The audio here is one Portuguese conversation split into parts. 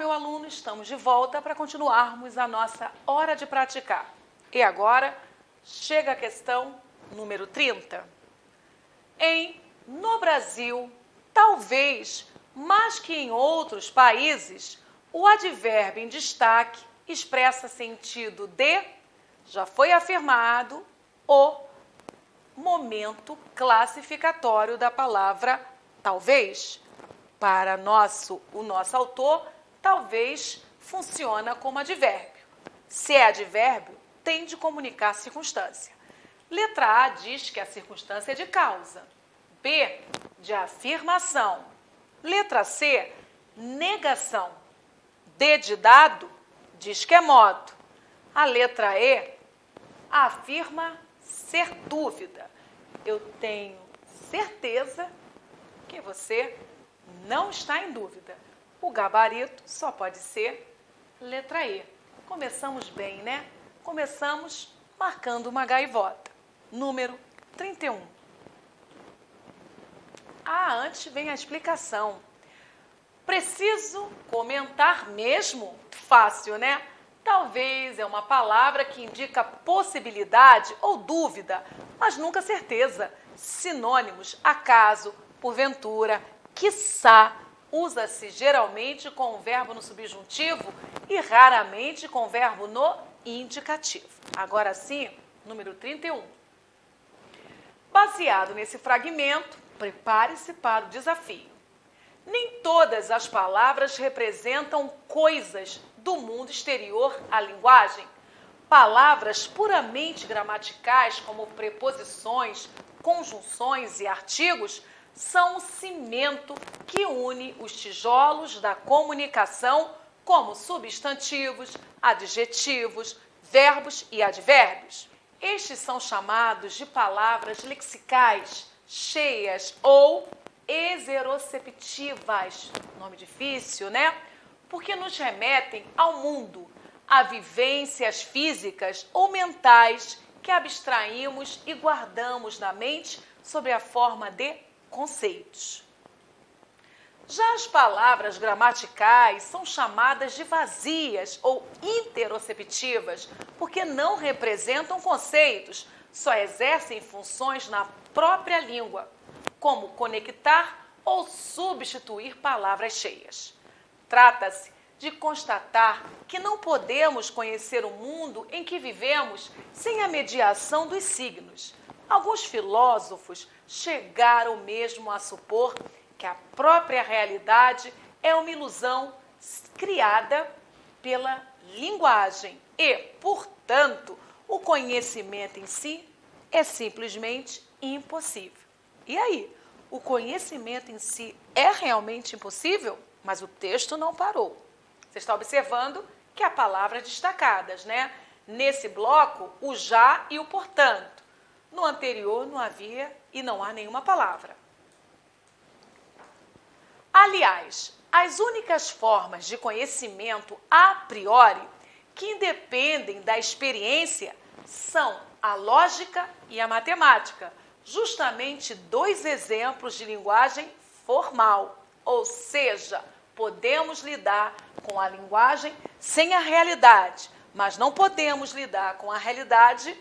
meu aluno, estamos de volta para continuarmos a nossa hora de praticar. E agora, chega a questão número 30. No Brasil, talvez, mais que em outros países, o advérbio em destaque expressa sentido de, já foi afirmado, o momento classificatório da palavra talvez. Para o nosso autor, talvez funciona como advérbio. Se é advérbio, tem de comunicar circunstância. Letra A diz que a circunstância é de causa. B, de afirmação. Letra C, negação. D, de dado, diz que é modo. A letra E afirma ser dúvida. Eu tenho certeza que você não está em dúvida. O gabarito só pode ser letra E. Começamos bem, né? Começamos marcando uma gaivota. Número 31. Antes vem a explicação. Preciso comentar mesmo? Fácil, né? Talvez é uma palavra que indica possibilidade ou dúvida, mas nunca certeza. Sinônimos, acaso, porventura, quiçá, usa-se geralmente com o verbo no subjuntivo e raramente com o verbo no indicativo. Agora sim, número 31. Baseado nesse fragmento, prepare-se para o desafio. Nem todas as palavras representam coisas do mundo exterior à linguagem. Palavras puramente gramaticais, como preposições, conjunções e artigos, são o cimento que une os tijolos da comunicação, como substantivos, adjetivos, verbos e advérbios. Estes são chamados de palavras lexicais, cheias ou exeroceptivas. Nome difícil, né? Porque nos remetem ao mundo, a vivências físicas ou mentais que abstraímos e guardamos na mente sob a forma de conceitos. Já as palavras gramaticais são chamadas de vazias ou interoceptivas, porque não representam conceitos, só exercem funções na própria língua, como conectar ou substituir palavras cheias. Trata-se de constatar que não podemos conhecer o mundo em que vivemos sem a mediação dos signos. Alguns filósofos chegaram mesmo a supor que a própria realidade é uma ilusão criada pela linguagem e, portanto, o conhecimento em si é simplesmente impossível. E aí, o conhecimento em si é realmente impossível? Mas o texto não parou. Você está observando que há palavras destacadas, né? Nesse bloco, o já e o portanto. No anterior não havia e não há nenhuma palavra. Aliás, as únicas formas de conhecimento a priori que independem da experiência são a lógica e a matemática, justamente dois exemplos de linguagem formal, ou seja, podemos lidar com a linguagem sem a realidade, mas não podemos lidar com a realidade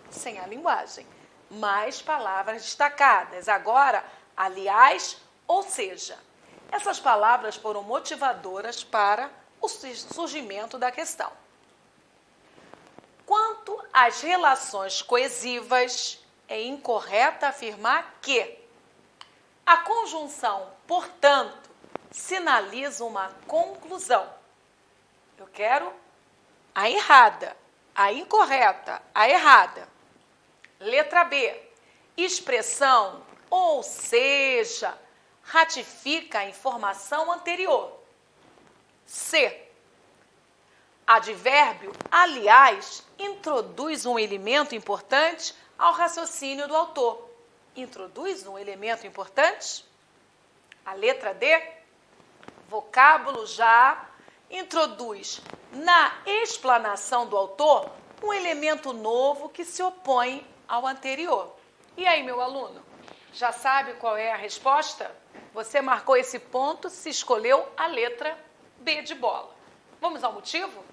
sem a linguagem. Mais palavras destacadas. Agora, aliás, ou seja. Essas palavras foram motivadoras para o surgimento da questão. Quanto às relações coesivas, é incorreto afirmar que a conjunção, portanto, sinaliza uma conclusão. Eu quero a errada, a incorreta, a errada. Letra B, expressão, ou seja, ratifica a informação anterior. C, advérbio, aliás, introduz um elemento importante ao raciocínio do autor. Introduz um elemento importante? A letra D, vocábulo já, introduz na explanação do autor um elemento novo que se opõe ao anterior. E aí, meu aluno, já sabe qual é a resposta? Você marcou esse ponto se escolheu a letra B de bola. Vamos ao motivo?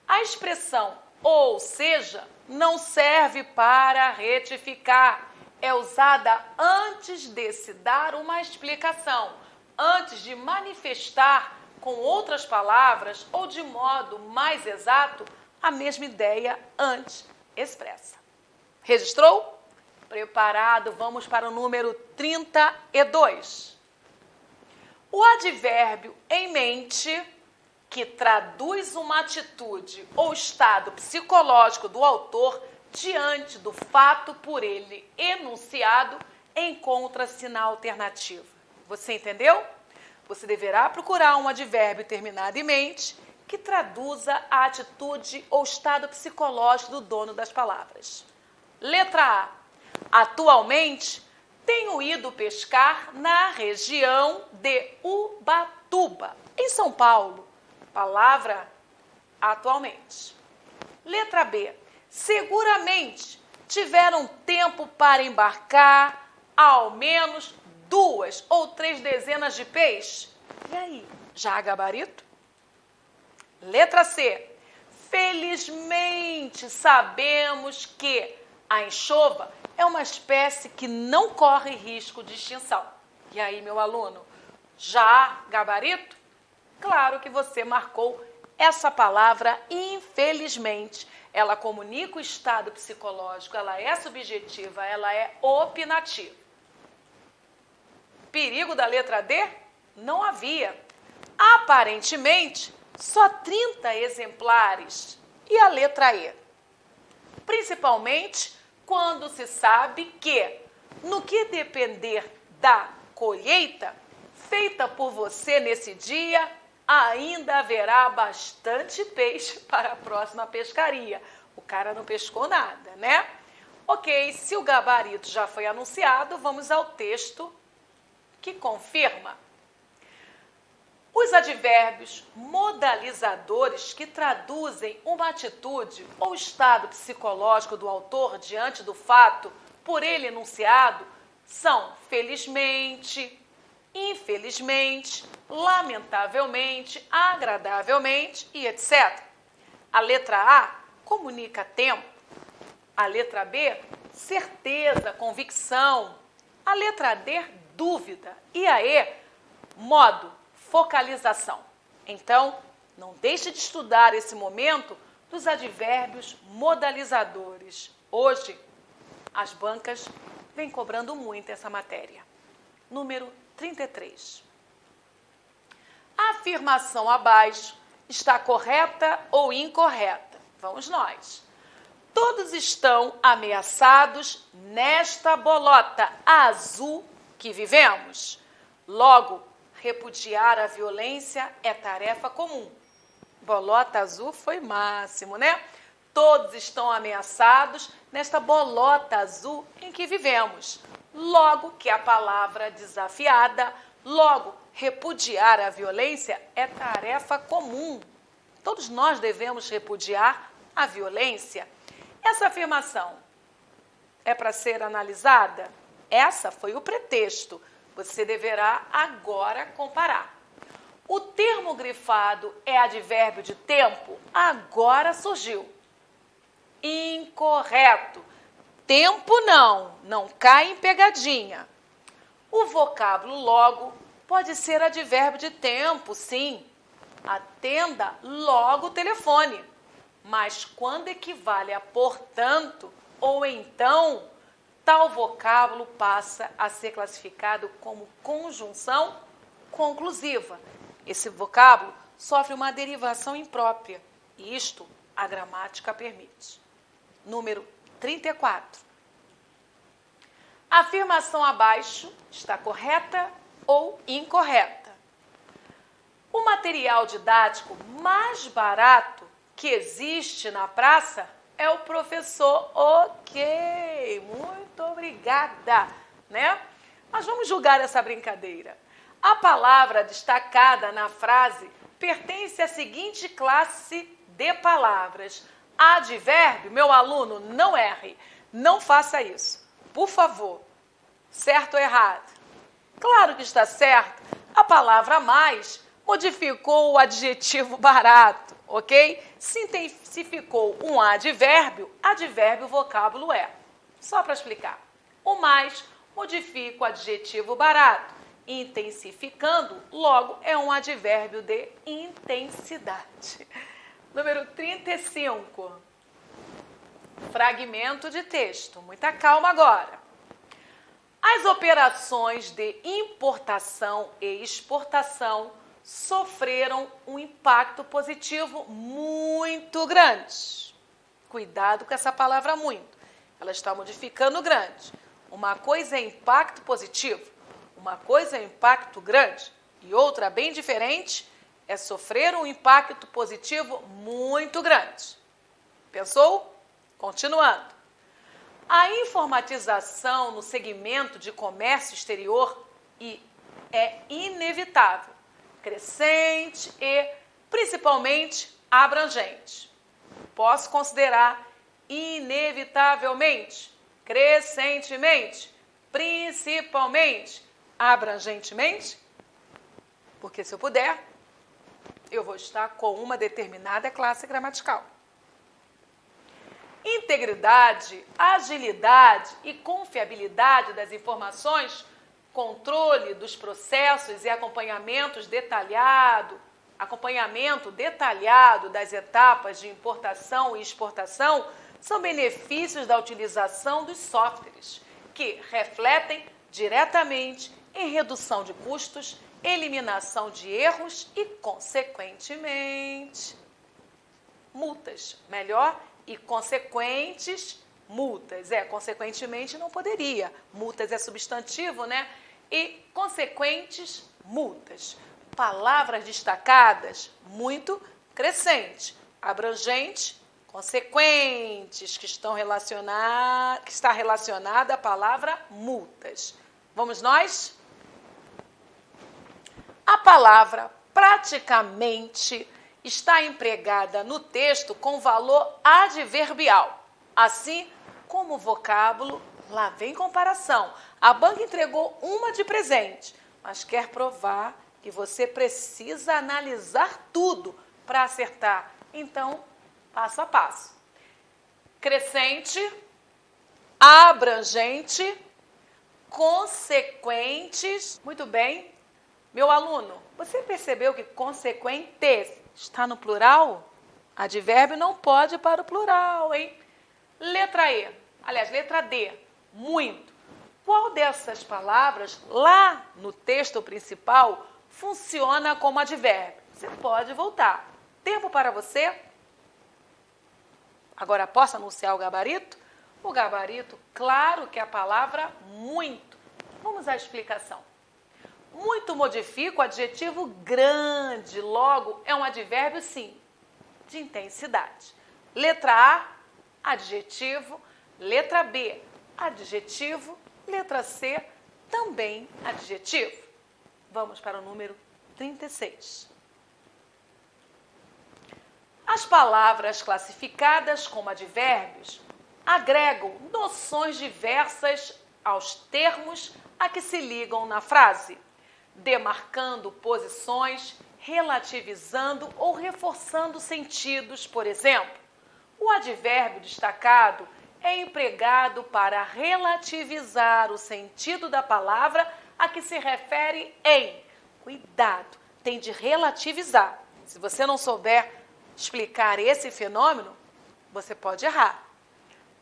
A expressão ou seja não serve para retificar. É usada antes de se dar uma explicação, antes de manifestar com outras palavras ou de modo mais exato a mesma ideia antes expressa. Registrou? Preparado? Vamos para o número 32. O advérbio em mente, que traduz uma atitude ou estado psicológico do autor diante do fato por ele enunciado, encontra-se na alternativa. Você entendeu? Você deverá procurar um advérbio terminado em mente que traduza a atitude ou estado psicológico do dono das palavras. Letra A. Atualmente, tenho ido pescar na região de Ubatuba, em São Paulo. Palavra atualmente. Letra B. Seguramente tiveram tempo para embarcar ao menos 2 ou 3 dezenas de peixes. E aí, já há gabarito? Letra C. Felizmente sabemos que a anchova é uma espécie que não corre risco de extinção. E aí, meu aluno, já há gabarito? Claro que você marcou essa palavra infelizmente. Ela comunica o estado psicológico, ela é subjetiva, ela é opinativa. Perigo da letra D? Não havia. Aparentemente, só 30 exemplares. E a letra E? Principalmente quando se sabe que, no que depender da colheita feita por você nesse dia, ainda haverá bastante peixe para a próxima pescaria. O cara não pescou nada, né? Ok, se o gabarito já foi anunciado, vamos ao texto que confirma. Os advérbios modalizadores que traduzem uma atitude ou estado psicológico do autor diante do fato por ele enunciado são felizmente, infelizmente, lamentavelmente, agradavelmente e etc. A letra A comunica tempo. A letra B, certeza, convicção. A letra D, dúvida. E a E, modo, focalização. Então, não deixe de estudar esse momento dos advérbios modalizadores. Hoje, as bancas vêm cobrando muito essa matéria. Número 33. A afirmação abaixo está correta ou incorreta? Vamos nós. Todos estão ameaçados nesta bolota azul que vivemos. Logo, repudiar a violência é tarefa comum. Bolota azul foi máximo, né? Todos estão ameaçados nesta bolota azul em que vivemos. Logo que a palavra desafiada, logo repudiar a violência é tarefa comum. Todos nós devemos repudiar a violência. Essa afirmação é para ser analisada? Essa foi o pretexto. Você deverá agora comparar. O termo grifado é advérbio de tempo? Agora surgiu. Incorreto. Tempo não cai em pegadinha. O vocábulo logo pode ser advérbio de tempo, sim. Atenda logo o telefone. Mas quando equivale a portanto ou então, tal vocábulo passa a ser classificado como conjunção conclusiva. Esse vocábulo sofre uma derivação imprópria. E isto a gramática permite. Número 34. A afirmação abaixo está correta ou incorreta? O material didático mais barato que existe na praça é o professor. Ok, muito obrigada, né? Mas vamos julgar essa brincadeira. A palavra destacada na frase pertence à seguinte classe de palavras. Advérbio, meu aluno, não erre. Não faça isso. Por favor. Certo ou errado? Claro que está certo. A palavra mais modificou o adjetivo barato, ok? Se intensificou um advérbio, advérbio vocábulo é. Só para explicar. O mais modifica o adjetivo barato, intensificando, logo é um advérbio de intensidade. Número 35. Fragmento de texto. Muita calma agora. As operações de importação e exportação sofreram um impacto positivo muito grande. Cuidado com essa palavra muito. Ela está modificando grande. Uma coisa é impacto positivo, uma coisa é impacto grande e outra bem diferente é sofrer um impacto positivo muito grande. Pensou? Continuando. A informatização no segmento de comércio exterior é inevitável, crescente e, principalmente, abrangente. Posso considerar inevitavelmente, crescentemente, principalmente, abrangentemente? Porque se eu puder, eu vou estar com uma determinada classe gramatical. Integridade, agilidade e confiabilidade das informações, controle dos processos e acompanhamento detalhado das etapas de importação e exportação são benefícios da utilização dos softwares, que refletem diretamente em redução de custos, eliminação de erros e, consequentemente, multas. Melhor, e consequentes multas. Consequentemente não poderia. Multas é substantivo, né? E consequentes multas. Palavras destacadas, muito crescente. Abrangente, consequentes, que está relacionada à palavra multas. Vamos nós? A palavra praticamente está empregada no texto com valor adverbial, assim como o vocábulo, lá vem comparação. A banca entregou uma de presente, mas quer provar que você precisa analisar tudo para acertar. Então, passo a passo. Crescente, abrangente, consequentes. Muito bem. Meu aluno, você percebeu que consequentes está no plural? Advérbio não pode ir para o plural, hein? Letra D, muito. Qual dessas palavras, lá no texto principal, funciona como advérbio? Você pode voltar. Tempo para você? Agora posso anunciar o gabarito? O gabarito, claro que é a palavra muito. Vamos à explicação. Muito modifica o adjetivo grande, logo é um advérbio, sim, de intensidade. Letra A, adjetivo. Letra B, adjetivo. Letra C, também adjetivo. Vamos para o número 36. As palavras classificadas como advérbios agregam noções diversas aos termos a que se ligam na frase, demarcando posições, relativizando ou reforçando sentidos. Por exemplo, o advérbio destacado é empregado para relativizar o sentido da palavra a que se refere em. Cuidado, tem de relativizar. Se você não souber explicar esse fenômeno, você pode errar.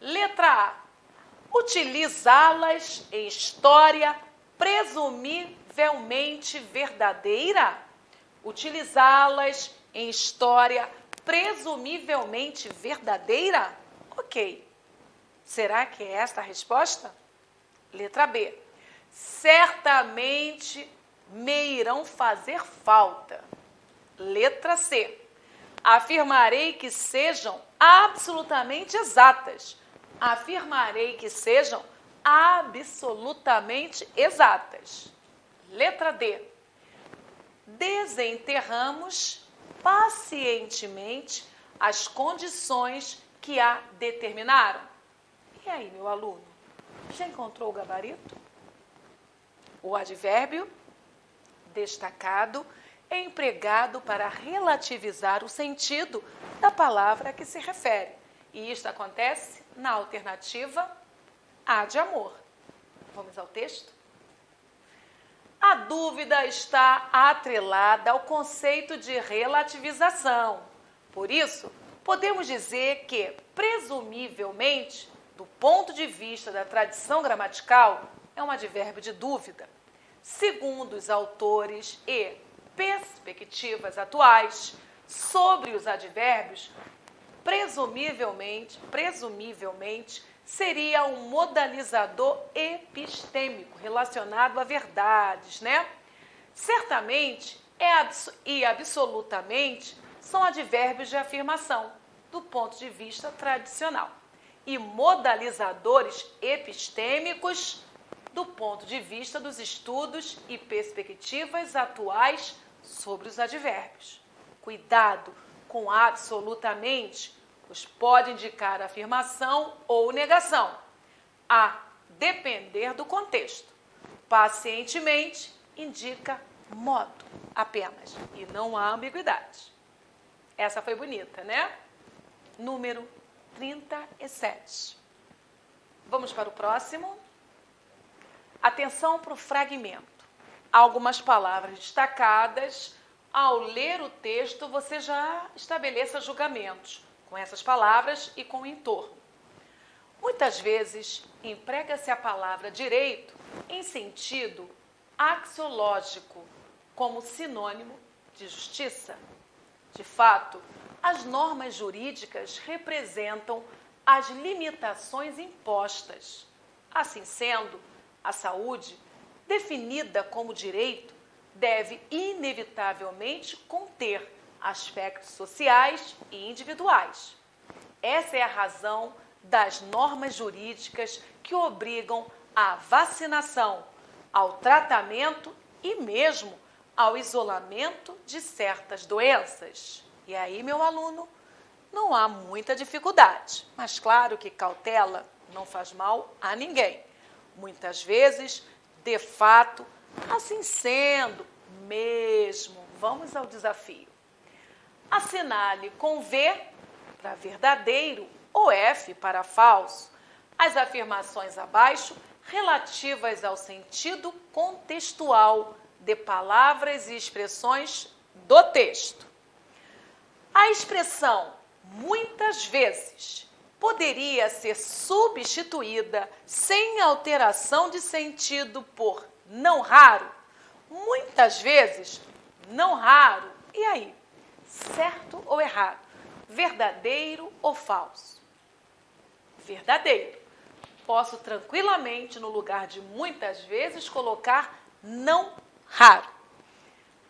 Letra A. Utilizá-las em história presumivelmente verdadeira? Utilizá-las em história presumivelmente verdadeira? Ok. Será que é esta a resposta? Letra B. Certamente me irão fazer falta. Letra C. Afirmarei que sejam absolutamente exatas. Afirmarei que sejam absolutamente exatas. Letra D. Desenterramos pacientemente as condições que a determinaram. E aí, meu aluno, já encontrou o gabarito? O advérbio destacado é empregado para relativizar o sentido da palavra a que se refere. E isto acontece na alternativa A de amor. Vamos ao texto? A dúvida está atrelada ao conceito de relativização. Por isso, podemos dizer que, presumivelmente, do ponto de vista da tradição gramatical, é um advérbio de dúvida. Segundo os autores e perspectivas atuais sobre os advérbios, presumivelmente seria um modalizador epistêmico relacionado a verdades, né? Certamente e absolutamente são advérbios de afirmação, do ponto de vista tradicional, e modalizadores epistêmicos do ponto de vista dos estudos e perspectivas atuais sobre os advérbios. Cuidado com absolutamente, pois pode indicar afirmação ou negação, a depender do contexto. Pacientemente indica modo apenas, e não há ambiguidade. Essa foi bonita, né? Número 37. Vamos para o próximo. Atenção para o fragmento. Algumas palavras destacadas. Ao ler o texto, você já estabeleça julgamentos com essas palavras e com o entorno. Muitas vezes, emprega-se a palavra direito em sentido axiológico, como sinônimo de justiça. De fato, as normas jurídicas representam as limitações impostas. Assim sendo, a saúde, definida como direito, deve inevitavelmente conter aspectos sociais e individuais. Essa é a razão das normas jurídicas que obrigam à vacinação, ao tratamento e mesmo ao isolamento de certas doenças. E aí, meu aluno, não há muita dificuldade, mas claro que cautela não faz mal a ninguém. Muitas vezes, de fato, assim sendo, mesmo, vamos ao desafio. Assinale com V para verdadeiro ou F para falso as afirmações abaixo relativas ao sentido contextual de palavras e expressões do texto. A expressão muitas vezes poderia ser substituída sem alteração de sentido por não raro. Muitas vezes, não raro. E aí? Certo ou errado? Verdadeiro ou falso? Verdadeiro. Posso tranquilamente, no lugar de muitas vezes, colocar não raro.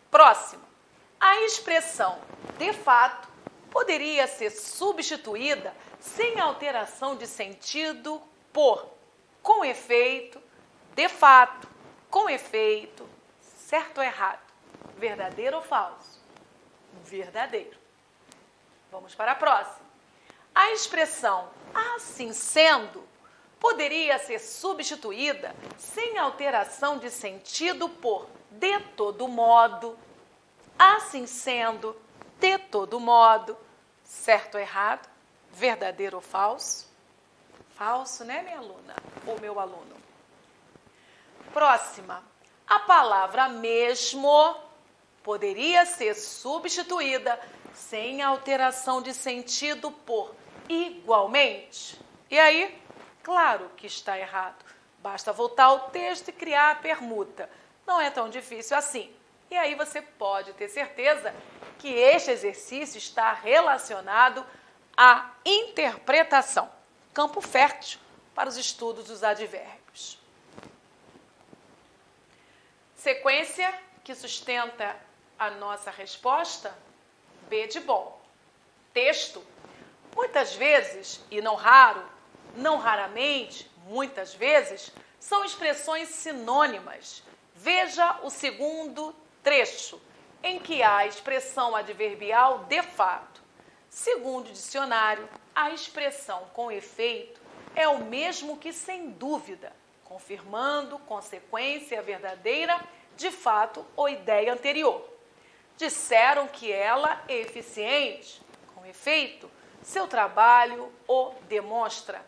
Próximo. A expressão de fato poderia ser substituída sem alteração de sentido por com efeito, de fato, com efeito, certo ou errado? Verdadeiro ou falso? Verdadeiro. Vamos para a próxima. A expressão assim sendo poderia ser substituída sem alteração de sentido por de todo modo, assim sendo, de todo modo, certo ou errado? Verdadeiro ou falso? Falso, né, minha aluna? Ou meu aluno? Próxima. A palavra mesmo poderia ser substituída sem alteração de sentido por igualmente. E aí, claro que está errado. Basta voltar ao texto e criar a permuta. Não é tão difícil assim. E aí você pode ter certeza que este exercício está relacionado à interpretação, campo fértil para os estudos dos advérbios. Sequência que sustenta a nossa resposta, B de bom. Texto, muitas vezes, e não raro, não raramente, muitas vezes, são expressões sinônimas. Veja o segundo trecho, em que há a expressão adverbial de fato. Segundo o dicionário, a expressão com efeito é o mesmo que sem dúvida, confirmando consequência verdadeira de fato ou ideia anterior. disseram que ela é eficiente. Com efeito, seu trabalho o demonstra.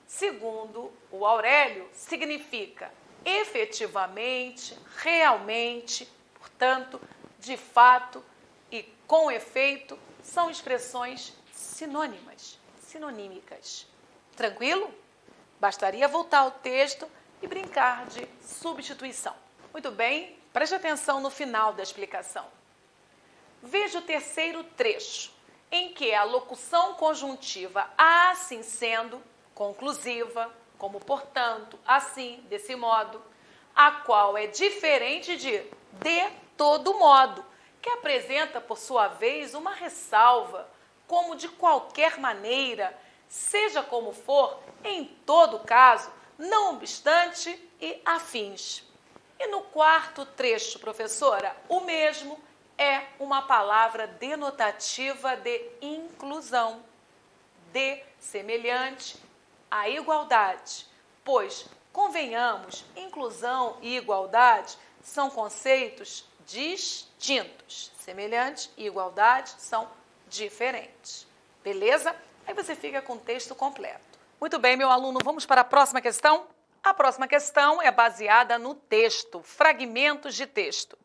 Segundo o Aurélio, significa efetivamente, realmente, portanto, de fato e com efeito, são expressões sinonímicas. Tranquilo? Bastaria voltar ao texto e brincar de substituição. Muito bem, preste atenção no final da explicação. Veja o terceiro trecho, em que a locução conjuntiva assim sendo, conclusiva, como portanto, assim, desse modo, a qual é diferente de todo modo, que apresenta, por sua vez, uma ressalva, como de qualquer maneira, seja como for, em todo caso, não obstante e afins. E no quarto trecho, professora, o mesmo é uma palavra denotativa de inclusão, de semelhante a igualdade, pois, convenhamos, inclusão e igualdade são conceitos distintos. Semelhante e igualdade são diferentes. Beleza? Aí você fica com o texto completo. Muito bem, meu aluno, vamos para a próxima questão? A próxima questão é baseada no texto, fragmentos de texto.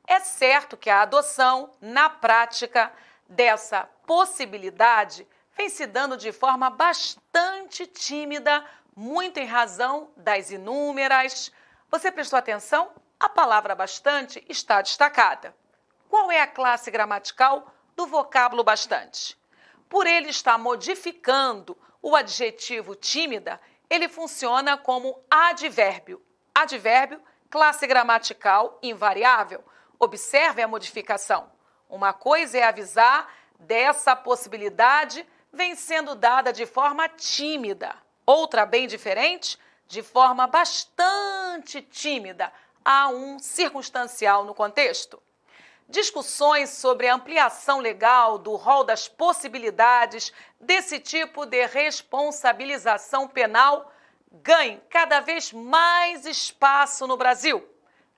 É certo que a adoção, na prática, dessa possibilidade vem se dando de forma bastante tímida, muito em razão das inúmeras. Você prestou atenção? A palavra bastante está destacada. Qual é a classe gramatical do vocábulo bastante? Por ele estar modificando o adjetivo tímida, ele funciona como advérbio. Advérbio, classe gramatical invariável. Observe a modificação. Uma coisa é avisar dessa possibilidade vem sendo dada de forma tímida. Outra, bem diferente, de forma bastante tímida. Há um circunstancial no contexto. Discussões sobre a ampliação legal do rol das possibilidades desse tipo de responsabilização penal ganhem cada vez mais espaço no Brasil.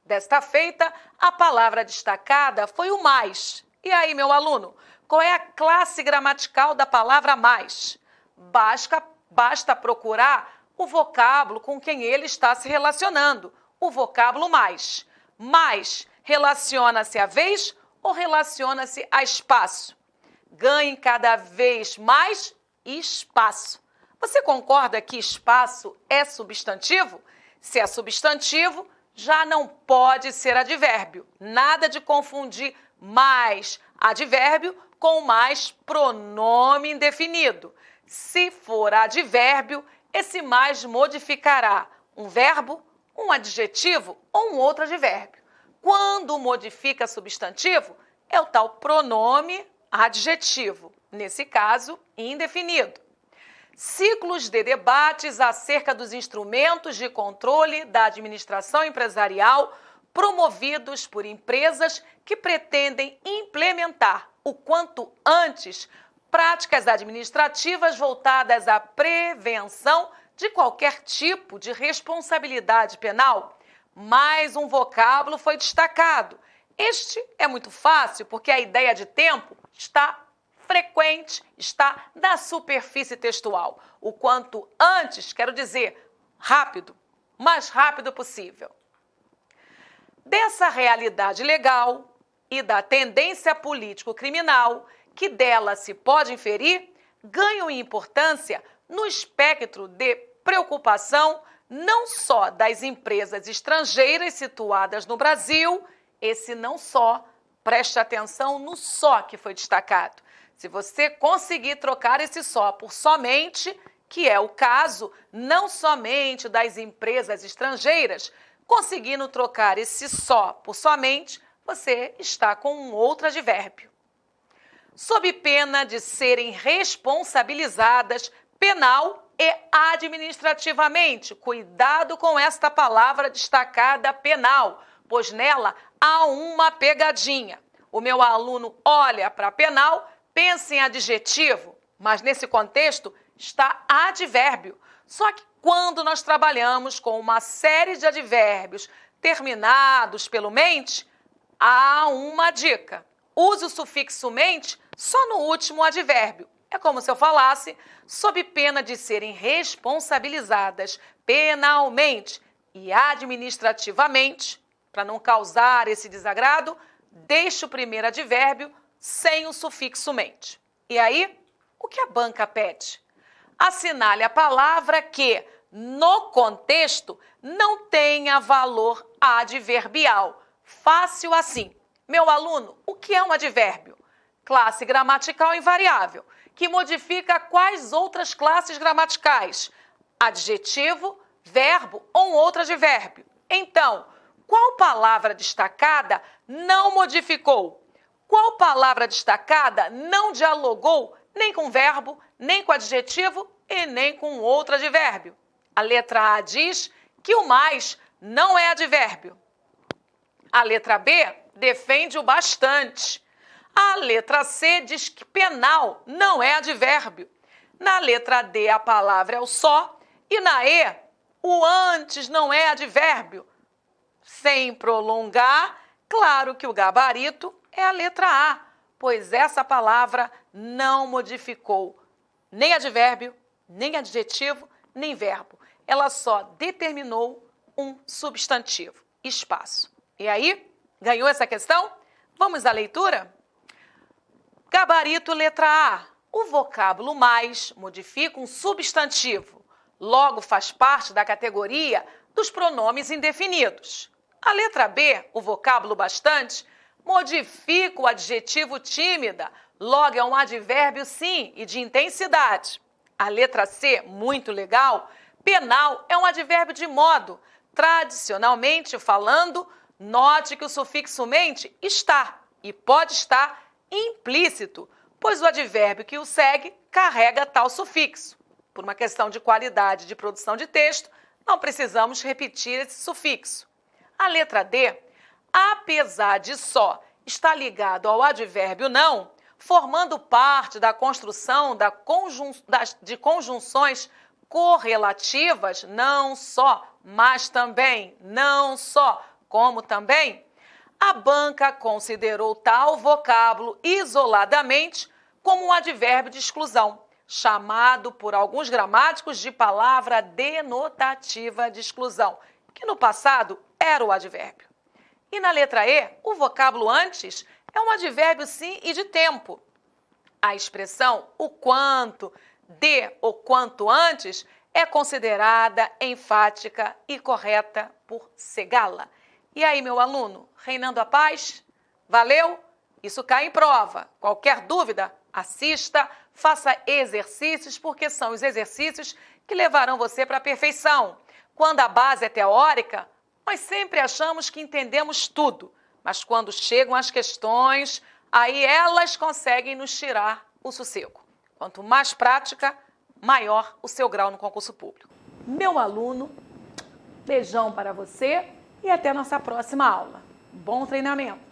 Desta feita, a palavra destacada foi o mais. E aí, meu aluno, qual é a classe gramatical da palavra mais? Basta procurar o vocábulo com quem ele está se relacionando, o vocábulo mais. Mais relaciona-se a vez ou relaciona-se a espaço? Ganhe cada vez mais espaço. Você concorda que espaço é substantivo? Se é substantivo, já não pode ser advérbio. Nada de confundir mais advérbio com mais pronome indefinido. Se for advérbio, esse mais modificará um verbo, um adjetivo ou um outro advérbio. Quando modifica substantivo, é o tal pronome adjetivo, nesse caso, indefinido. Ciclos de debates acerca dos instrumentos de controle da administração empresarial promovidos por empresas que pretendem implementar o quanto antes práticas administrativas voltadas à prevenção de qualquer tipo de responsabilidade penal. Mais um vocábulo foi destacado. Este é muito fácil porque a ideia de tempo está frequente, está na superfície textual. O quanto antes, quero dizer, rápido, mais rápido possível. Dessa realidade legal e da tendência político-criminal que dela se pode inferir, ganham importância no espectro de preocupação não só das empresas estrangeiras situadas no Brasil, esse não só, preste atenção no só que foi destacado. Se você conseguir trocar esse só por somente, que é o caso não somente das empresas estrangeiras, conseguindo trocar esse só por somente, você está com um outro advérbio. Sob pena de serem responsabilizadas penal e administrativamente. Cuidado com esta palavra destacada penal, pois nela há uma pegadinha. O meu aluno olha para penal, pensa em adjetivo, mas nesse contexto está advérbio. Só que quando nós trabalhamos com uma série de advérbios terminados pelo mente, há uma dica. use o sufixo mente só no último advérbio. É como se eu falasse, sob pena de serem responsabilizadas penalmente e administrativamente, para não causar esse desagrado, deixe o primeiro advérbio sem o sufixo mente. E aí, o que a banca pede? Assinale a palavra que, no contexto, não tenha valor adverbial. Fácil assim. Meu aluno, o que é um advérbio? Classe gramatical invariável, que modifica quais outras classes gramaticais? Adjetivo, verbo ou outro advérbio. Então, qual palavra destacada não modificou? Qual palavra destacada não dialogou nem com verbo, nem com adjetivo e nem com outro advérbio? A letra A diz que o mais não é advérbio. A letra B defende o bastante. A letra C diz que penal não é advérbio. Na letra D, a palavra é o só. E na E, o antes não é advérbio. Sem prolongar, claro que o gabarito é a letra A, pois essa palavra não modificou nem advérbio, nem adjetivo, nem verbo. Ela só determinou um substantivo, espaço. E aí, ganhou essa questão? Vamos à leitura? Gabarito letra A. O vocábulo mais modifica um substantivo. Logo, faz parte da categoria dos pronomes indefinidos. A letra B, o vocábulo bastante, modifica o adjetivo tímida. Logo, é um advérbio sim e de intensidade. A letra C, muito legal, penal é um advérbio de modo. Tradicionalmente falando, note que o sufixo mente está e pode estar implícito, pois o advérbio que o segue carrega tal sufixo. Por uma questão de qualidade de produção de texto, não precisamos repetir esse sufixo. A letra D, apesar de só estar ligado ao advérbio não, formando parte da construção de conjunções correlativas, não só, mas também, não só, como também, a banca considerou tal vocábulo isoladamente como um advérbio de exclusão, chamado por alguns gramáticos de palavra denotativa de exclusão, que no passado era o advérbio. E na letra E, o vocábulo antes é um advérbio sim e de tempo. A expressão o quanto, de ou quanto antes, é considerada enfática e correta por Segala. E aí, meu aluno, reinando a paz? Valeu? Isso cai em prova. Qualquer dúvida, assista, faça exercícios, porque são os exercícios que levarão você para a perfeição. Quando a base é teórica, nós sempre achamos que entendemos tudo, mas quando chegam as questões, aí elas conseguem nos tirar o sossego. Quanto mais prática, maior o seu grau no concurso público. Meu aluno, beijão para você e até nossa próxima aula. Bom treinamento!